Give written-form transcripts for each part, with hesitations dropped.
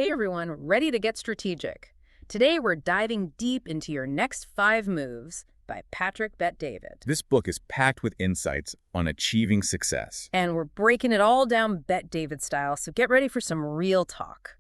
Hey everyone, ready to get strategic. Today we're diving deep into your next 5 moves by Patrick Bet-David. This book is packed with insights on achieving success. And we're breaking it all down Bet-David style, so get ready for some real talk.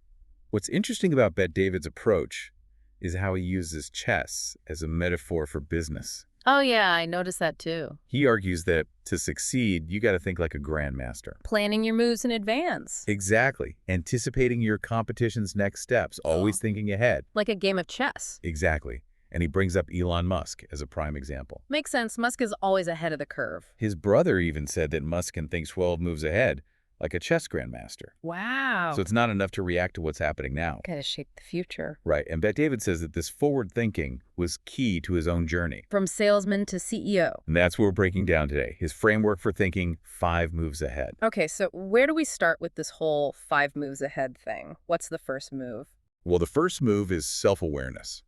What's interesting about Bet-David's approach is how he uses chess as a metaphor for business. Oh yeah, I noticed that too. He argues that to succeed, you got to think like a grandmaster. Planning your moves in advance. Exactly. Anticipating your competition's next steps, always thinking ahead. Like a game of chess. Exactly. And he brings up Elon Musk as a prime example. Makes sense, Musk is always ahead of the curve. His brother even said that Musk can think 12 moves ahead, like a chess grandmaster. Wow. So it's not enough to react to what's happening now. Gotta shape the future. Right, and Bet-David says that this forward thinking was key to his own journey. From salesman to CEO. And that's what we're breaking down today, his framework for thinking 5 moves ahead. Okay, so where do we start with this whole 5 moves ahead thing? What's the first move? Well, the first move is self-awareness.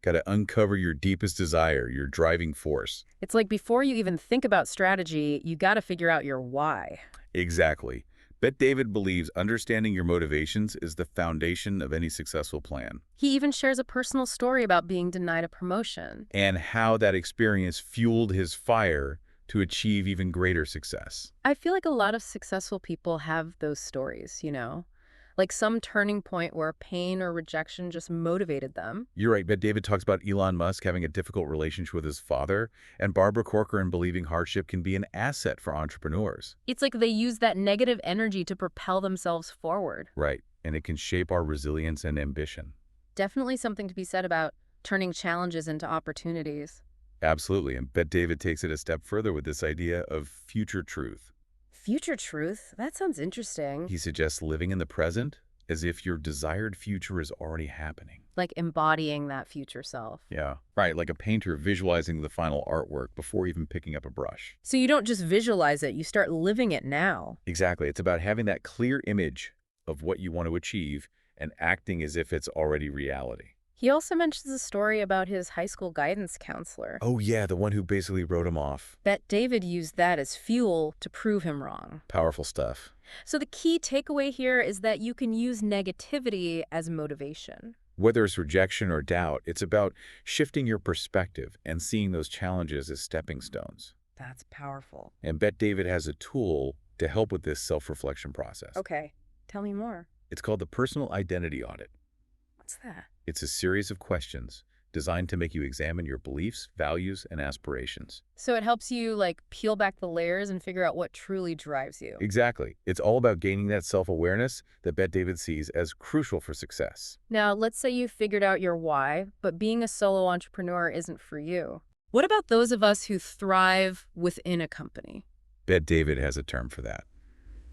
Got to uncover your deepest desire, your driving force. It's like before you even think about strategy, you gotta figure out your why. Exactly. Bet-David believes understanding your motivations is the foundation of any successful plan. He even shares a personal story about being denied a promotion. And how that experience fueled his fire to achieve even greater success. I feel like a lot of successful people have those stories, like some turning point where pain or rejection just motivated them. You're right. Bet-David talks about Elon Musk having a difficult relationship with his father, and Barbara Corcoran believing hardship can be an asset for entrepreneurs. It's like they use that negative energy to propel themselves forward. Right. And it can shape our resilience and ambition. Definitely something to be said about turning challenges into opportunities. Absolutely. And Bet-David takes it a step further with this idea of future truth. Future truth? That sounds interesting. He suggests living in the present as if your desired future is already happening. Like embodying that future self. Yeah. Right, like a painter visualizing the final artwork before even picking up a brush. So you don't just visualize it, you start living it now. Exactly. It's about having that clear image of what you want to achieve and acting as if it's already reality. He also mentions a story about his high school guidance counselor. Oh yeah, the one who basically wrote him off. Bet-David used that as fuel to prove him wrong. Powerful stuff. So the key takeaway here is that you can use negativity as motivation. Whether it's rejection or doubt, it's about shifting your perspective and seeing those challenges as stepping stones. That's powerful. And Bet-David has a tool to help with this self-reflection process. Okay, tell me more. It's called the personal identity audit. What's that? It's a series of questions designed to make you examine your beliefs, values, and aspirations. So it helps you peel back the layers and figure out what truly drives you. Exactly. It's all about gaining that self-awareness that Bet-David sees as crucial for success. Now, let's say you figured out your why, but being a solo entrepreneur isn't for you. What about those of us who thrive within a company? Bet-David has a term for that.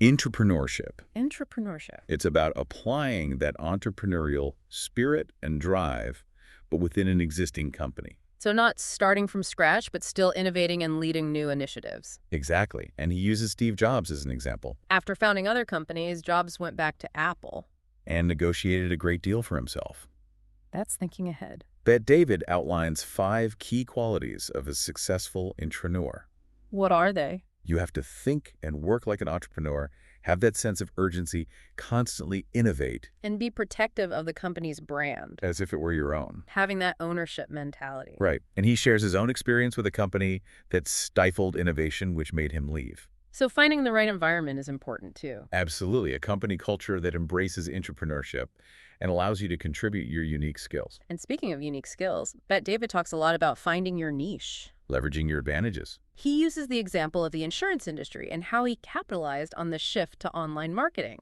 Entrepreneurship. Entrepreneurship. It's about applying that entrepreneurial spirit and drive, but within an existing company. So not starting from scratch, but still innovating and leading new initiatives. Exactly. And he uses Steve Jobs as an example. After founding other companies, Jobs went back to Apple. And negotiated a great deal for himself. That's thinking ahead. Bet-David outlines 5 key qualities of a successful entrepreneur. What are they? You have to think and work like an entrepreneur, have that sense of urgency, constantly innovate. And be protective of the company's brand. As if it were your own. Having that ownership mentality. Right. And he shares his own experience with a company that stifled innovation, which made him leave. So finding the right environment is important too. Absolutely. A company culture that embraces entrepreneurship and allows you to contribute your unique skills. And speaking of unique skills, Bet-David talks a lot about finding your niche. Leveraging your advantages. He uses the example of the insurance industry and how he capitalized on the shift to online marketing.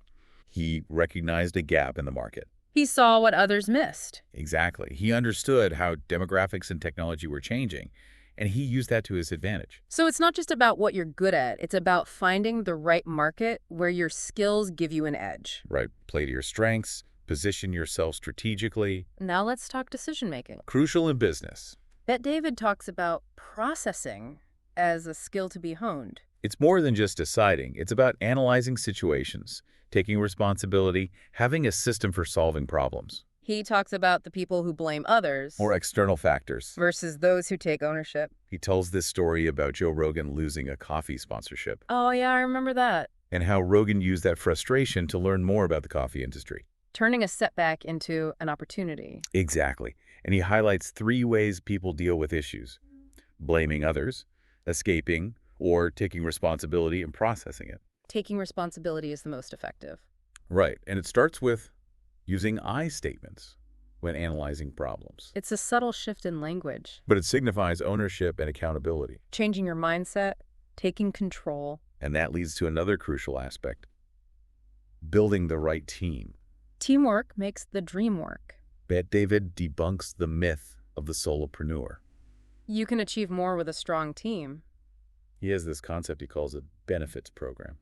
He recognized a gap in the market. He saw what others missed. Exactly. He understood how demographics and technology were changing, and he used that to his advantage. So it's not just about what you're good at, it's about finding the right market where your skills give you an edge. Right. Play to your strengths, position yourself strategically. Now let's talk decision-making. Crucial in business. Bet-David talks about processing as a skill to be honed. It's more than just deciding. It's about analyzing situations, taking responsibility, having a system for solving problems. He talks about the people who blame others. Or external factors. Versus those who take ownership. He tells this story about Joe Rogan losing a coffee sponsorship. Oh yeah, I remember that. And how Rogan used that frustration to learn more about the coffee industry. turning a setback into an opportunity. Exactly. And he highlights 3 ways people deal with issues: blaming others, escaping, or taking responsibility and processing it. Taking responsibility is the most effective. Right. And it starts with using I statements when analyzing problems. It's a subtle shift in language. But it signifies ownership and accountability. Changing your mindset, taking control. And that leads to another crucial aspect: building the right team. Teamwork makes the dream work. Bet David debunks the myth of the solopreneur. You can achieve more with a strong team. He has this concept he calls a benefits program.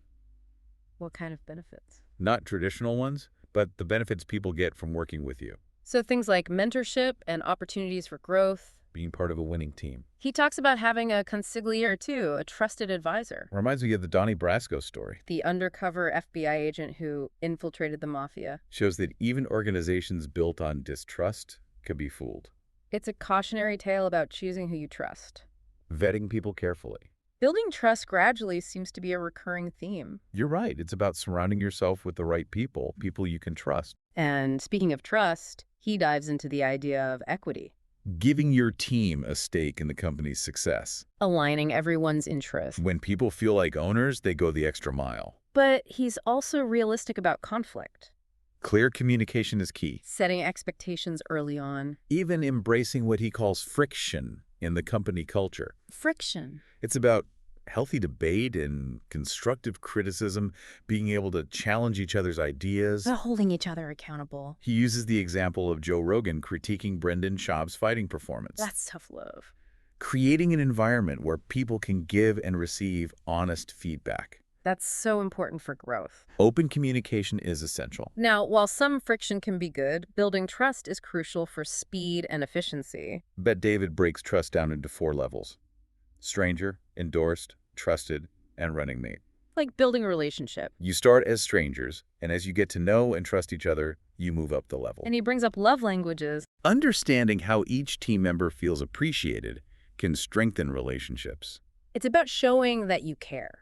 What kind of benefits? Not traditional ones, but the benefits people get from working with you, So things like mentorship and opportunities for growth. being part of a winning team. He talks about having a consigliere too, a trusted advisor. Reminds me of the Donnie Brasco story. The undercover FBI agent who infiltrated the mafia. Shows that even organizations built on distrust can be fooled. It's a cautionary tale about choosing who you trust. Vetting people carefully. Building trust gradually seems to be a recurring theme. You're right. It's about surrounding yourself with the right people, people you can trust. And speaking of trust, he dives into the idea of equity, Giving your team a stake in the company's success. aligning everyone's interests. When people feel like owners, they go the extra mile. But he's also realistic about conflict, Clear communication is key. setting expectations early on. Even embracing what he calls friction in the company culture. Friction. It's about healthy debate and constructive criticism, being able to challenge each other's ideas. But holding each other accountable. He uses the example of Joe Rogan critiquing Brendan Schaub's fighting performance. That's tough love. Creating an environment where people can give and receive honest feedback. That's so important for growth. Open communication is essential. Now, while some friction can be good, building trust is crucial for speed and efficiency. Bet David breaks trust down into 4 levels: stranger, endorsed, trusted, and running mate. Like building a relationship. You start as strangers, and as you get to know and trust each other, you move up the level. And he brings up love languages. Understanding how each team member feels appreciated can strengthen relationships. It's about showing that you care,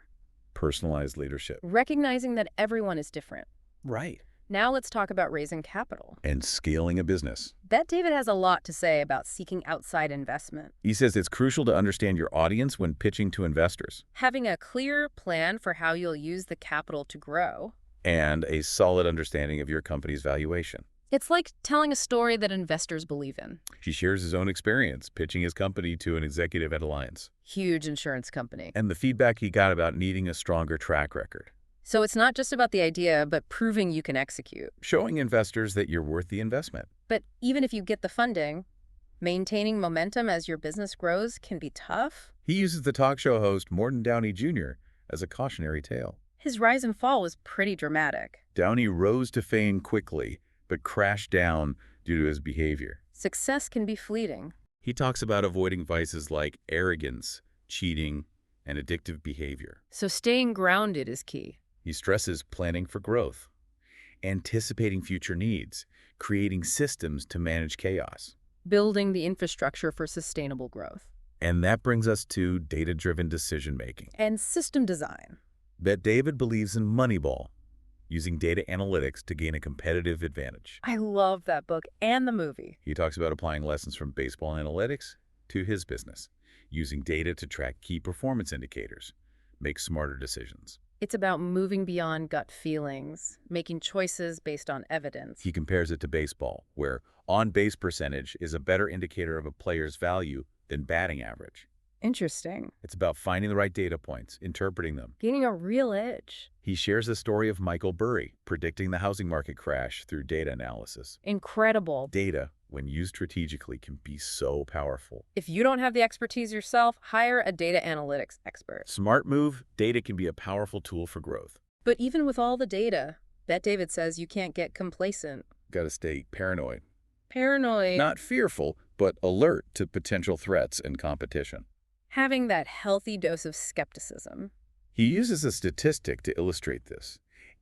Personalized leadership. recognizing that everyone is different. Right. Now let's talk about raising capital. And scaling a business. Bet David has a lot to say about seeking outside investment. He says it's crucial to understand your audience when pitching to investors, Having a clear plan for how you'll use the capital to grow. and a solid understanding of your company's valuation. It's like telling a story that investors believe in. He shares his own experience pitching his company to an executive at Alliance, Huge insurance company. and the feedback he got about needing a stronger track record, So it's not just about the idea, but proving you can execute. showing investors that you're worth the investment. But even if you get the funding, maintaining momentum as your business grows can be tough. He uses the talk show host Morton Downey Jr. as a cautionary tale. His rise and fall was pretty dramatic. Downey rose to fame quickly, but crashed down due to his behavior. Success can be fleeting. He talks about avoiding vices like arrogance, cheating, and addictive behavior. So staying grounded is key. He stresses planning for growth, anticipating future needs, creating systems to manage chaos. Building the infrastructure for sustainable growth. And that brings us to data-driven decision-making. And system design. Bet David believes in Moneyball, using data analytics to gain a competitive advantage. I love that book and the movie. He talks about applying lessons from baseball analytics to his business, using data to track key performance indicators, make smarter decisions. It's about moving beyond gut feelings, making choices based on evidence. He compares it to baseball, where on-base percentage is a better indicator of a player's value than batting average. Interesting. It's about finding the right data points, interpreting them. Gaining a real edge. He shares the story of Michael Burry, predicting the housing market crash through data analysis. Incredible. Data, when used strategically, can be so powerful. If you don't have the expertise yourself, hire a data analytics expert. Smart move, data can be a powerful tool for growth. But even with all the data, Bet David says you can't get complacent. Got to stay paranoid. Paranoid. Not fearful, but alert to potential threats and competition. Having that healthy dose of skepticism. He uses a statistic to illustrate this.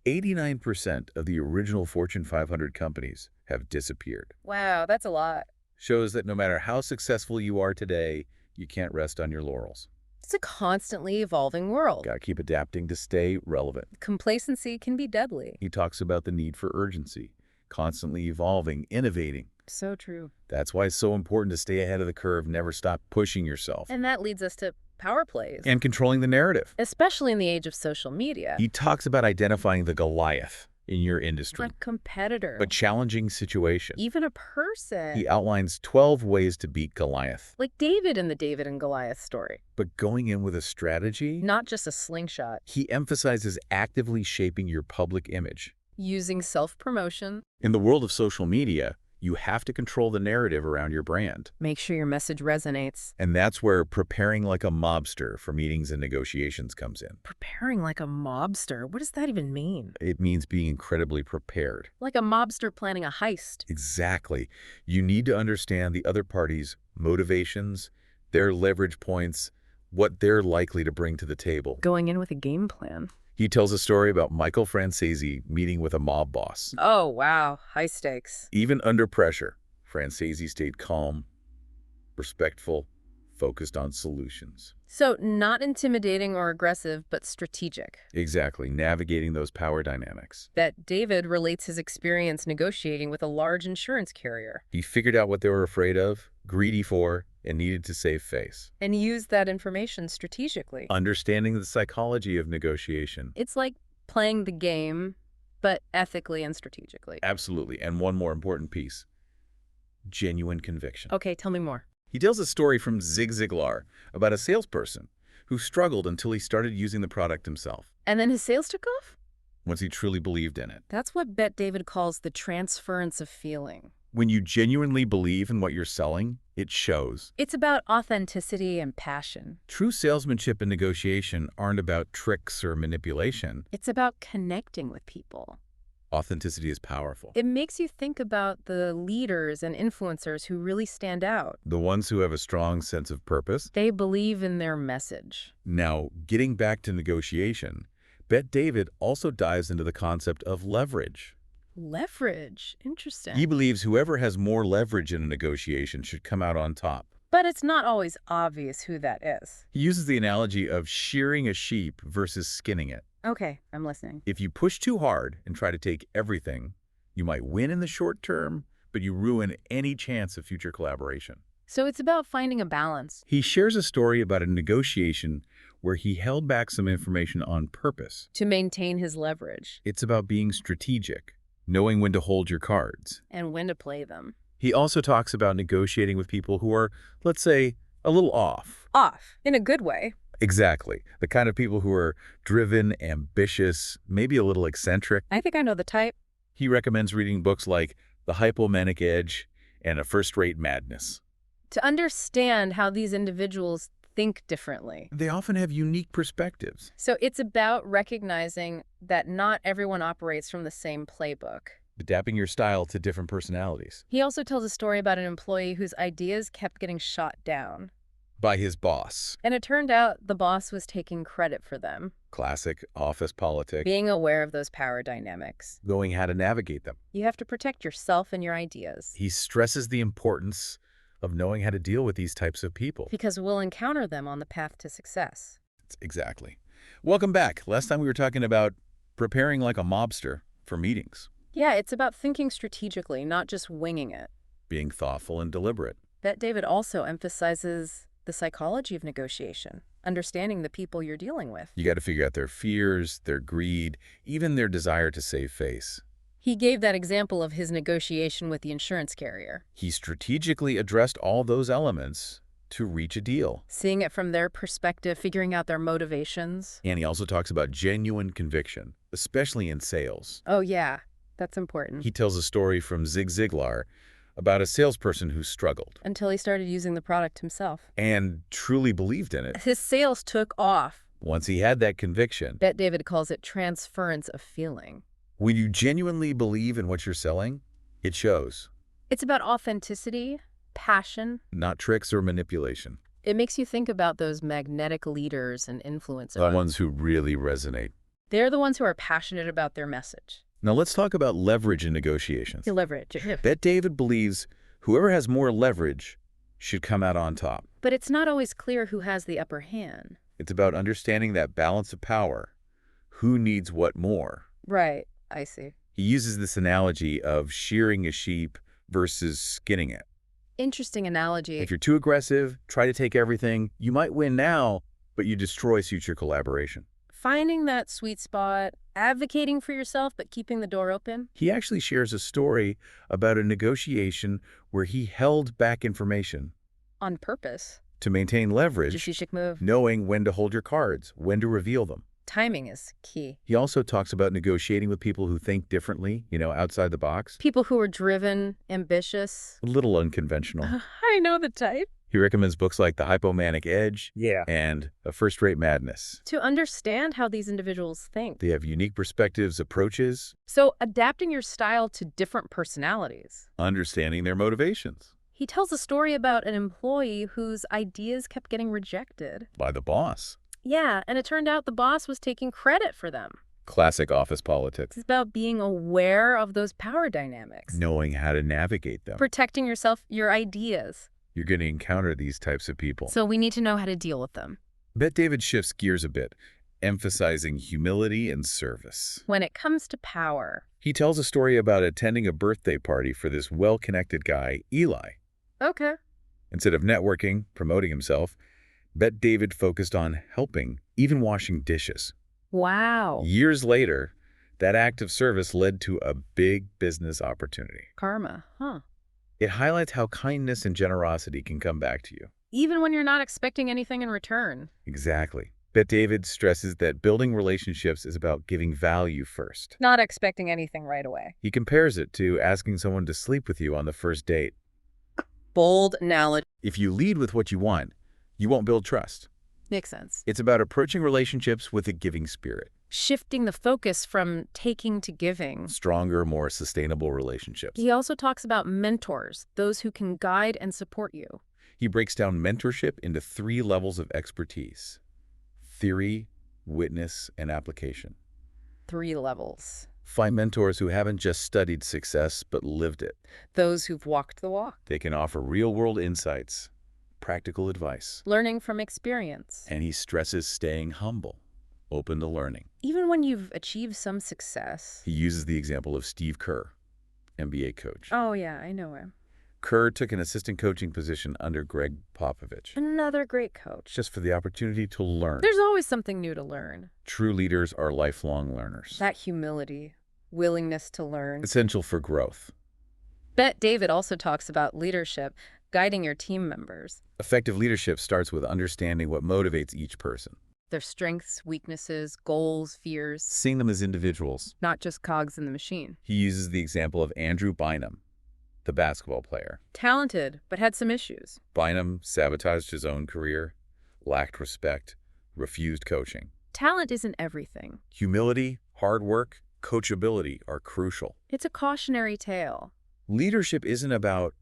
89% of the original Fortune 500 companies have disappeared. Wow, that's a lot. Shows that no matter how successful you are today, you can't rest on your laurels. It's a constantly evolving world. Gotta keep adapting to stay relevant. Complacency can be deadly. He talks about the need for urgency, constantly evolving, innovating. So true. That's why it's so important to stay ahead of the curve, never stop pushing yourself. And that leads us to power plays, And controlling the narrative. especially in the age of social media. He talks about identifying the Goliath in your industry, A competitor, but challenging situation. even a person, He outlines 12 ways to beat Goliath, like David in the David and Goliath story, but going in with a strategy. not just a slingshot. He emphasizes actively shaping your public image. Using self-promotion. In the world of social media, you have to control the narrative around your brand. Make sure your message resonates. And that's where preparing like a mobster for meetings and negotiations comes in. Preparing like a mobster. What does that even mean? It means being incredibly prepared. Like a mobster planning a heist. Exactly. You need to understand the other party's motivations, their leverage points, what they're likely to bring to the table. Going in with a game plan. He tells a story about Michael Francesi meeting with a mob boss. Oh, wow. High stakes. Even under pressure, Francesi stayed calm, respectful, focused on solutions. So not intimidating or aggressive, but strategic. Exactly, navigating those power dynamics. That David relates his experience negotiating with a large insurance carrier. He figured out what they were afraid of, greedy for, and needed to save face. And used that information strategically. Understanding the psychology of negotiation. It's like playing the game, but ethically and strategically. Absolutely. And one more important piece. Genuine conviction. Okay, tell me more. He tells a story from Zig Ziglar about a salesperson who struggled until he started using the product himself, And then his sales took off? once he truly believed in it. That's what Bet David calls the transference of feeling. When you genuinely believe in what you're selling, it shows. It's about authenticity and passion. True salesmanship and negotiation aren't about tricks or manipulation. It's about connecting with people. Authenticity is powerful. It makes you think about the leaders and influencers who really stand out. The ones who have a strong sense of purpose. They believe in their message. Now, getting back to negotiation, Bet David also dives into the concept of leverage. Leverage. Interesting. He believes whoever has more leverage in a negotiation should come out on top. But it's not always obvious who that is. He uses the analogy of shearing a sheep versus skinning it. Okay, I'm listening. If you push too hard and try to take everything, you might win in the short term, but you ruin any chance of future collaboration. So it's about finding a balance. He shares a story about a negotiation where he held back some information on purpose. To maintain his leverage. It's about being strategic, knowing when to hold your cards. And when to play them. He also talks about negotiating with people who are, let's say, a little off. Off. In a good way. Exactly. The kind of people who are driven, ambitious, maybe a little eccentric. I think I know the type. He recommends reading books like The Hypomanic Edge and A First-Rate Madness. To understand how these individuals think differently. They often have unique perspectives. So it's about recognizing that not everyone operates from the same playbook. Adapting your style to different personalities. He also tells a story about an employee whose ideas kept getting shot down. By his boss. And it turned out the boss was taking credit for them. Classic office politics. Being aware of those power dynamics. Knowing how to navigate them. You have to protect yourself and your ideas. He stresses the importance of knowing how to deal with these types of people. Because we'll encounter them on the path to success. Exactly. Welcome back. Last time we were talking about preparing like a mobster for meetings. Yeah, it's about thinking strategically, not just winging it. Being thoughtful and deliberate. Bet David also emphasizes the psychology of negotiation, understanding the people you're dealing with. You got to figure out their fears, their greed, even their desire to save face. He gave that example of his negotiation with the insurance carrier. He strategically addressed all those elements to reach a deal. Seeing it from their perspective, figuring out their motivations. And he also talks about genuine conviction, especially in sales. Oh, yeah, that's important. He tells a story from Zig Ziglar about a salesperson who struggled. Until he started using the product himself. And truly believed in it. His sales took off. Once he had that conviction. Bet David calls it transference of feeling. When you genuinely believe in what you're selling, it shows. It's about authenticity, passion. Not tricks or manipulation. It makes you think about those magnetic leaders and influencers. The ones who really resonate. They're the ones who are passionate about their message. Now let's talk about leverage in negotiations. Leverage. Bet David believes whoever has more leverage should come out on top. But it's not always clear who has the upper hand. It's about understanding that balance of power. Who needs what more? Right. I see. He uses this analogy of shearing a sheep versus skinning it. Interesting If analogy. you're too aggressive, try to take everything, you might win now, but you destroy future collaboration. Finding that sweet spot, advocating for yourself, but keeping the door open He actually shares a story about a negotiation where he held back information on purpose. to maintain leverage, Strategic move. knowing when to hold your cards, when to reveal them. Timing is key. He also talks about negotiating with people who think differently, outside the box. People who are driven, ambitious. A little unconventional. I know the type. He recommends books like The Hypomanic Edge Yeah. and A First-Rate Madness. To understand how these individuals think. They have unique perspectives, approaches, So adapting your style to different personalities. understanding their motivations He tells a story about an employee whose ideas kept getting rejected. by the boss. Yeah, and it turned out the boss was taking credit for them. Classic office politics. It's about being aware of those power dynamics. Knowing how to navigate them. Protecting yourself, your ideas. You're going to encounter these types of people. So we need to know how to deal with them. Bet David shifts gears a bit, emphasizing humility and service. When it comes to power. He tells a story about attending a birthday party for this well-connected guy, Eli. Okay. Instead of networking, promoting himself, Bet David focused on helping, even washing dishes. Wow. Years later, that act of service led to a big business opportunity. Karma, huh? It highlights how kindness and generosity can come back to you. Even when you're not expecting anything in return. Exactly. Bet David stresses that building relationships is about giving value first. Not expecting anything right away. He compares it to asking someone to sleep with you on the first date. Bold analogy. If you lead with what you want, you won't build trust. Makes sense. It's about approaching relationships with a giving spirit. Shifting the focus from taking to giving. Stronger, more sustainable relationships. He also talks about mentors, those who can guide and support you. He breaks down mentorship into 3 levels of expertise: theory, witness, and application. 3 levels. Find mentors who haven't just studied success, but lived it. Those who've walked the walk. They can offer real-world insights, practical advice. Learning from experience. And he stresses staying humble, open to learning. Even when you've achieved some success. He uses the example of Steve Kerr, NBA coach. Oh, yeah, I know him. Kerr took an assistant coaching position under Greg Popovich, Another great coach. just for the opportunity to learn. There's always something new to learn. True leaders are lifelong learners. That humility, willingness to learn. Essential for growth. Bet David also talks about leadership, guiding your team members. Effective leadership starts with understanding what motivates each person, Their strengths, weaknesses, goals, fears. seeing them as individuals. Not just cogs in the machine. He uses the example of Andrew Bynum, the basketball player. Talented, but had some issues. Bynum sabotaged his own career, lacked respect, refused coaching. Talent isn't everything. Humility, hard work, coachability are crucial. It's a cautionary tale. Leadership isn't about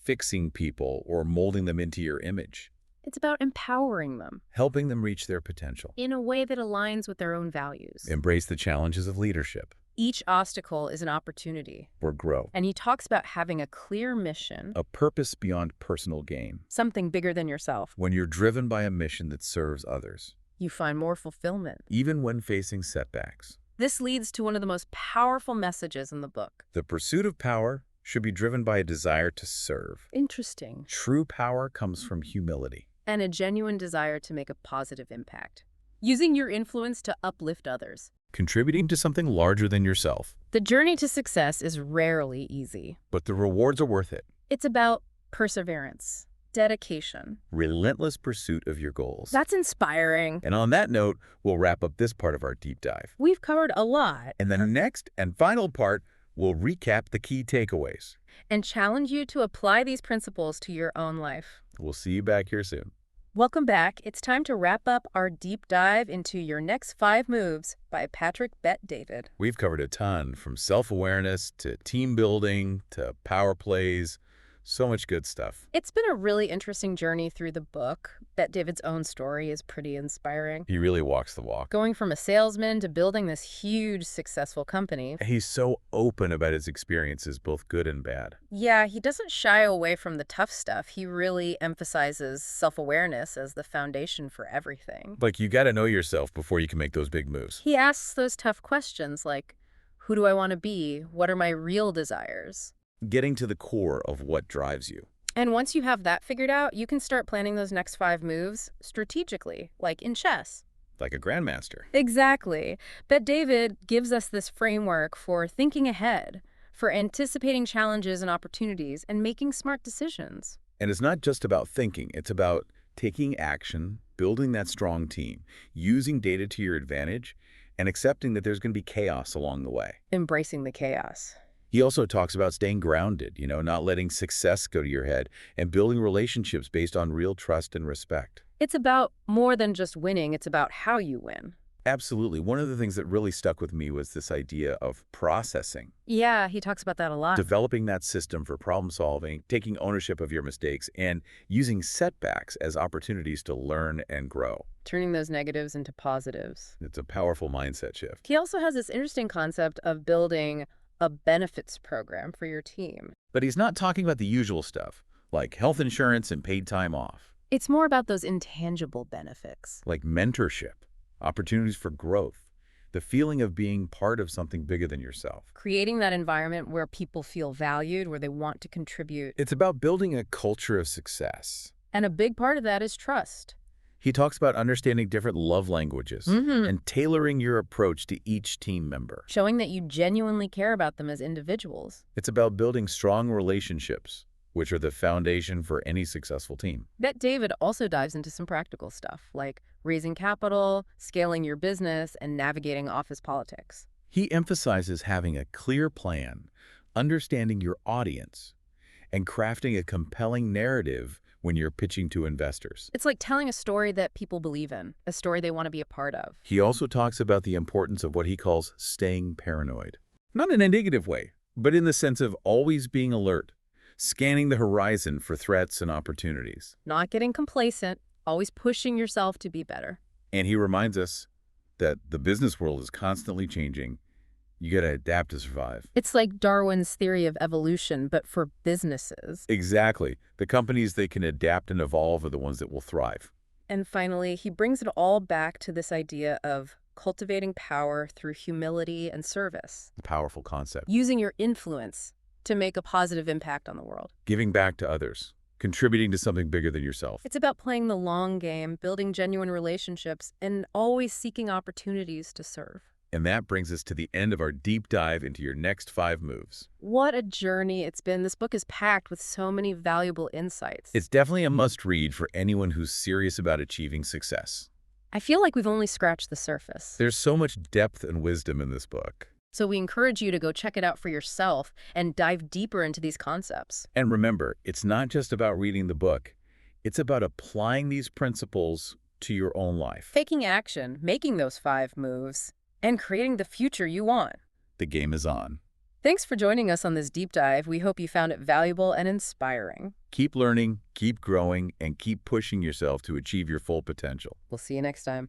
fixing people or molding them into your image. It's about empowering them Helping them reach their potential. in a way that aligns with their own values. Embrace the challenges of leadership Each obstacle is an opportunity. or grow. And he talks about having a clear mission, A purpose beyond personal gain. something bigger than yourself. When you're driven by a mission that serves others, You find more fulfillment. even when facing setbacks. This leads to one of the most powerful messages in the book. The pursuit of power should be driven by a desire to serve. Interesting. True power comes from humility. And a genuine desire to make a positive impact. Using your influence to uplift others. Contributing to something larger than yourself. The journey to success is rarely easy. But the rewards are worth it. It's about perseverance, dedication. Relentless pursuit of your goals. That's inspiring. And on that note, we'll wrap up this part of our deep dive. We've covered a lot. And then the next and final part, we'll recap the key takeaways. And challenge you to apply these principles to your own life. We'll see you back here soon. Welcome back. It's time to wrap up our deep dive into Your Next 5 Moves by Patrick Bet David. We've covered a ton, from self-awareness to team building to power plays. So much good stuff. It's been a really interesting journey through the book. Bet David's own story is pretty inspiring. He really walks the walk. Going from a salesman to building this huge, successful company. He's so open about his experiences, both good and bad. Yeah, he doesn't shy away from the tough stuff. He really emphasizes self-awareness as the foundation for everything. Like, you got to know yourself before you can make those big moves. He asks those tough questions like, Who do I want to be? What are my real desires? Getting to the core of what drives you. And once you have that figured out, you can start planning those next 5 moves strategically, like in chess. Like a grandmaster. Exactly. But David gives us this framework for thinking ahead, for anticipating challenges and opportunities, and making smart decisions. And it's not just about thinking. It's about taking action, building that strong team, using data to your advantage, and accepting that there's going to be chaos along the way. Embracing the chaos. He also talks about staying grounded, not letting success go to your head, and building relationships based on real trust and respect. It's about more than just winning, it's about how you win. Absolutely. One of the things that really stuck with me was this idea of processing, Yeah, he talks about that a lot. developing that system for problem solving, taking ownership of your mistakes, and using setbacks as opportunities to learn and grow. Turning those negatives into positives. It's a powerful mindset shift. He also has this interesting concept of building a benefits program for your team. But he's not talking about the usual stuff, like health insurance and paid time off, It's more about those intangible benefits. like mentorship, opportunities for growth, the feeling of being part of something bigger than yourself. Creating that environment where people feel valued, where they want to contribute. It's about building a culture of success. And a big part of that is trust. He talks about understanding different love languages and tailoring your approach to each team member. Showing that you genuinely care about them as individuals. It's about building strong relationships, which are the foundation for any successful team. Bet David also dives into some practical stuff, like raising capital, scaling your business, and navigating office politics. He emphasizes having a clear plan, understanding your audience, and crafting a compelling narrative when you're pitching to investors. It's like telling a story that people believe in, a story they want to be a part of. He also talks about the importance of what he calls staying paranoid. Not in a negative way, but in the sense of always being alert, scanning the horizon for threats and opportunities. Not getting complacent, always pushing yourself to be better. And he reminds us that the business world is constantly changing. You got to adapt to survive. It's like Darwin's theory of evolution, but for businesses. Exactly. The companies that can adapt and evolve are the ones that will thrive. And finally, he brings it all back to this idea of cultivating power through humility and service. A powerful concept. Using your influence to make a positive impact on the world. Giving back to others. Contributing to something bigger than yourself. It's about playing the long game, building genuine relationships, and always seeking opportunities to serve. And that brings us to the end of our deep dive into your next 5 moves. What a journey it's been. This book is packed with so many valuable insights. It's definitely a must-read for anyone who's serious about achieving success. I feel like we've only scratched the surface. There's so much depth and wisdom in this book. So we encourage you to go check it out for yourself and dive deeper into these concepts. And remember, it's not just about reading the book. It's about applying these principles to your own life. Taking action, making those 5 moves, and creating the future you want. The game is on. Thanks for joining us on this deep dive. We hope you found it valuable and inspiring. Keep learning, keep growing, and keep pushing yourself to achieve your full potential. We'll see you next time.